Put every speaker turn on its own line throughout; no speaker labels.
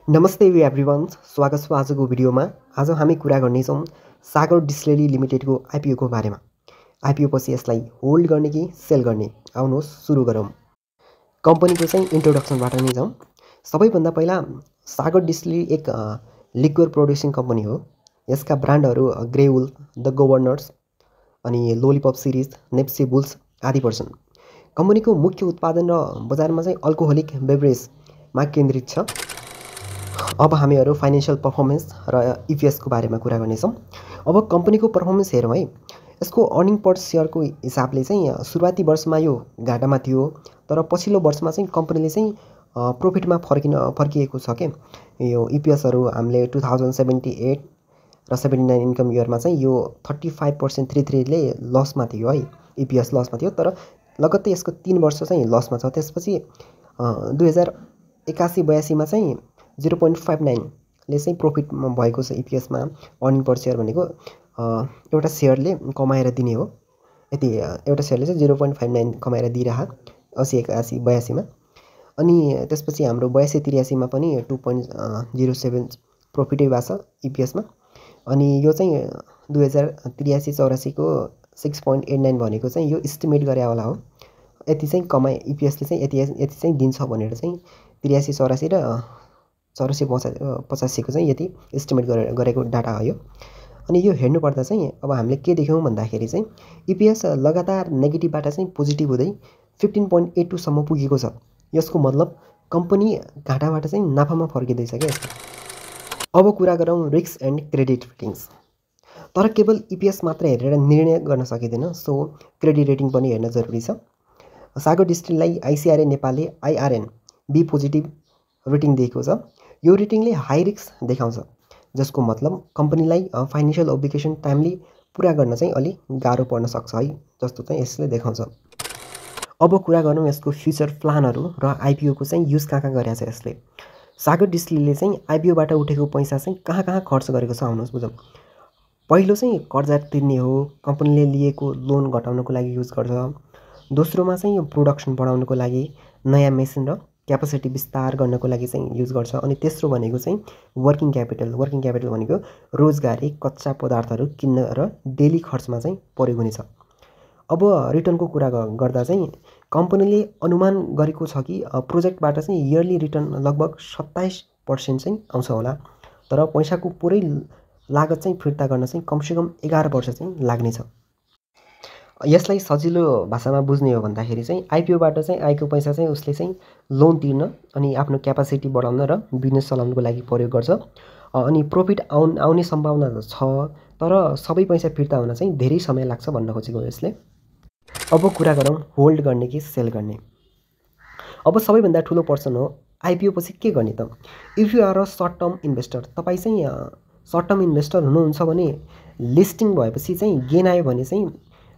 नमस्ते एभ्रिवान, स्वागत छ आजको भिडियोमा। आज हामी कुरा गर्नेछौँ सागर डिस्टिलरी लिमिटेडको आइपिओको बारेमा। आइपिओ पछि यसलाई होल्ड गर्ने कि सेल गर्ने, आउनुहोस् सुरु गरौँ। कम्पनीको चाहिँ इन्ट्रोडक्सनबाट नै जाउँ। सबैभन्दा पहिला सागर डिस्टिलरी एक लिक्वर प्रोड्युसिङ कम्पनी हो। यसका ब्रान्डहरू ग्रेउल, द गभर्नर्स अनि लोलीपप सिरिज, नेप्सी बुल्स आदि पर्छन्। कम्पनीको मुख्य उत्पादन र बजारमा चाहिँ अल्कोहोलिक बेभरेजमा केन्द्रित छ। अब हामीहरू फाइनेन्शियल पर्फर्मेन्स र इपिएसको बारेमा कुरा गर्नेछौँ। अब कम्पनीको पर्फर्मेन्स हेरौँ है। यसको अर्निङ पर सेयरको हिसाबले चाहिँ सुरुवाती वर्षमा यो घाटामा थियो, तर पछिल्लो वर्षमा चाहिँ कम्पनीले चाहिँ प्रोफिटमा फर्किएको छ के। यो इपिएसहरू हामीले 2078 र 79 इन्कम इयरमा चाहिँ यो 35.33ले लसमा थियो है। इपिएस लसमा थियो, तर लगत्तै यसको 3 वर्ष चाहिँ लसमा छ। त्यसपछि 2081-82मा चाहिँ 0.59ले चाहिँ प्रोफिटमा भएको छ। इपिएसमा अर्निङ पर सेयर भनेको एउटा सेयरले कमाएर दिने हो। यति एउटा सेयरले चाहिँ 0.59 कमाएर दिइरह 80-81-82मा। अनि त्यसपछि हाम्रो 82-83मा पनि 2.07 प्रोफिटै भएको छ इपिएसमा। अनि यो चाहिँ 2083-84को 6.89 भनेको चाहिँ यो इस्टिमेट गरे होला हो। यति चाहिँ कमाइ इपिएसले चाहिँ यति चाहिँ दिन्छ भनेर चाहिँ 83-84 र 84-85को चाहिँ यति इस्टिमेट गरेको डाटा हो यो। अनि यो हेर्नुपर्दा चाहिँ अब हामीले के देख्यौँ भन्दाखेरि चाहिँ इपिएस लगातार नेगेटिभबाट चाहिँ पोजिटिभ हुँदै 15.82 सम्म पुगेको छ। यसको मतलब कम्पनी घाटाबाट चाहिँ नाफामा फर्किँदैछ क्या यसको। अब कुरा गरौँ रिस्क एन्ड क्रेडिट रेटिङ्स। तर केवल इपिएस मात्र हेरेर निर्णय गर्न सकिँदैन, सो क्रेडिट रेटिङ पनि हेर्न जरुरी छ। सागर डिस्टिलरीलाई आइसिआरए नेपालले आइआरएन बी पोजिटिभ रेटिङ दिएको छ। यो रेटिङले हाई रिस्क देखाउँछ, जसको मतलब कम्पनीलाई फाइनेन्शियल ओब्लिगेसन टाइमली पुरा गर्न चाहिँ अलि गाह्रो पर्न सक्छ है, जस्तो चाहिँ यसले देखाउँछ। अब कुरा गरौँ यसको फ्युचर प्लानहरू र आइपिओको चाहिँ युज कहाँ गरेको छ यसले। सागर डिस्टिलरीले चाहिँ आइपिओबाट उठेको पैसा चाहिँ कहाँ खर्च गरेको छ, आउनुहोस् बुझौँ। पहिलो चाहिँ कर्जा तिर्ने हो, कम्पनीले लिएको लोन घटाउनको लागि युज गर्छ। दोस्रोमा चाहिँ यो प्रोडक्सन बढाउनको लागि नयाँ मेसिन र क्यापेसिटी विस्तार गर्नको लागि चाहिँ युज गर्छ। अनि तेस्रो भनेको चाहिँ वर्किङ क्यापिटल भनेको रोजगारी, कच्चा पदार्थहरू किन्न र डेली खर्चमा चाहिँ प्रयोग हुनेछ। अब रिटर्नको कुरा गर्दा चाहिँ कम्पनीले अनुमान गरेको छ कि प्रोजेक्टबाट चाहिँ इयरली रिटर्न लगभग 27% चाहिँ आउँछ होला, तर पैसाको पुरै लागत चाहिँ फिर्ता गर्न चाहिँ कमसेकम 11 वर्ष चाहिँ लाग्नेछ। यसलाई सजिलो भाषामा बुझ्ने हो भन्दाखेरि चाहिँ आइपिओबाट चाहिँ आएको पैसा चाहिँ उसले चाहिँ लोन तिर्न अनि आफ्नो क्यापासिटी बढाउन र बिजनेस चलाउनको लागि प्रयोग गर्छ। अनि प्रोफिट आउने सम्भावना छ, तर सबै पैसा फिर्ता हुन चाहिँ धेरै समय लाग्छ भन्न खोजेको यसले। अब कुरा गरौँ होल्ड गर्ने कि सेल गर्ने। अब सबैभन्दा ठुलो पर्सन हो आइपिओ पछि के गर्ने त। If you are a short term investor, तपाईँ चाहिँ सर्ट टर्म इन्भेस्टर हुनुहुन्छ भने लिस्टिङ भएपछि चाहिँ गेन आयो भने चाहिँ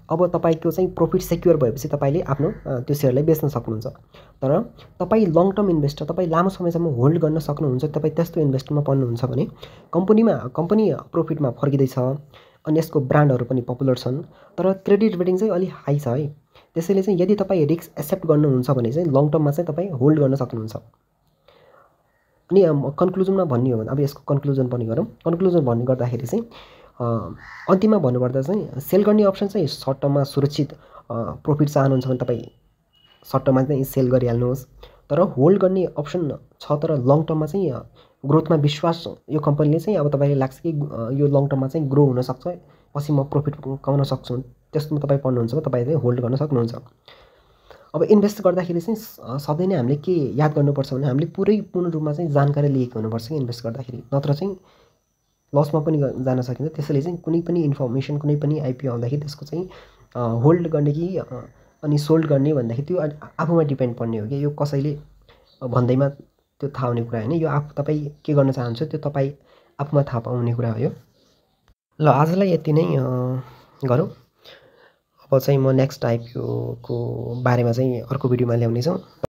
अब तपाईँको चाहिँ प्रोफिट सेक्योर भएपछि तपाईँले आफ्नो त्यो सेयरलाई बेच्न सक्नुहुन्छ। तर तपाईँ लङ टर्म इन्भेस्टर, तपाईँ लामो समयसम्म होल्ड गर्न सक्नुहुन्छ, तपाईँ त्यस्तो इन्भेस्टमा पर्नुहुन्छ भने कम्पनी प्रोफिटमा फर्किँदैछ अनि यसको ब्रान्डहरू पनि पपुलर छन्, तर क्रेडिट रेटिङ चाहिँ अलिक हाई छ है। त्यसैले चाहिँ यदि तपाईँ रिस्क एक्सेप्ट गर्नुहुन्छ भने चाहिँ लङ टर्ममा चाहिँ तपाईँ होल्ड गर्न सक्नुहुन्छ। अनि कन्क्लुजनमा भन्ने हो भने अब यसको कन्क्लुजन पनि गरौँ। कन्क्लुजन भन्ने गर्दाखेरि चाहिँ अन्तिममा भन्नुपर्दा चाहिँ सेल गर्ने अप्सन चाहिँ सर्ट टर्ममा सुरक्षित प्रोफिट चाहनुहुन्छ भने तपाईँ सर्ट टर्ममा चाहिँ सेल गरिहाल्नुहोस्। तर होल्ड गर्ने अप्सन छ, तर लङ टर्ममा चाहिँ ग्रोथमा विश्वास यो कम्पनीले चाहिँ अब तपाईँले लाग्छ कि यो लङ टर्ममा चाहिँ ग्रो हुनसक्छ, पछि म प्रोफिट कमाउन सक्छु, त्यस्तोमा तपाईँ पर्नुहुन्छ भने तपाईँले होल्ड गर्न सक्नुहुन्छ। अब इन्भेस्ट गर्दाखेरि चाहिँ सधैँ नै हामीले के याद गर्नुपर्छ भने हामीले पूर्ण रूपमा चाहिँ जानकारी लिएको हुनुपर्छ कि इन्भेस्ट गर्दाखेरि, नत्र चाहिँ लसमा पनि जान सकिन्छ। त्यसैले चाहिँ कुनै पनि इन्फर्मेसन, कुनै पनि आइपिओ आउँदाखेरि त्यसको चाहिँ होल्ड गर्ने कि अनि सोल्ड गर्ने भन्दाखेरि त्यो आफूमा डिपेन्ड पर्ने हो कि यो कसैले भन्दैमा त्यो थाहा हुने कुरा होइन। यो तपाईँ के गर्न चाहन्छ त्यो तपाईँ आफूमा थाहा पाउने कुरा हो यो। ल आजलाई यति नै गरौँ। अब चाहिँ म नेक्स्ट आइपिओको बारेमा चाहिँ अर्को भिडियोमा ल्याउनेछौँ।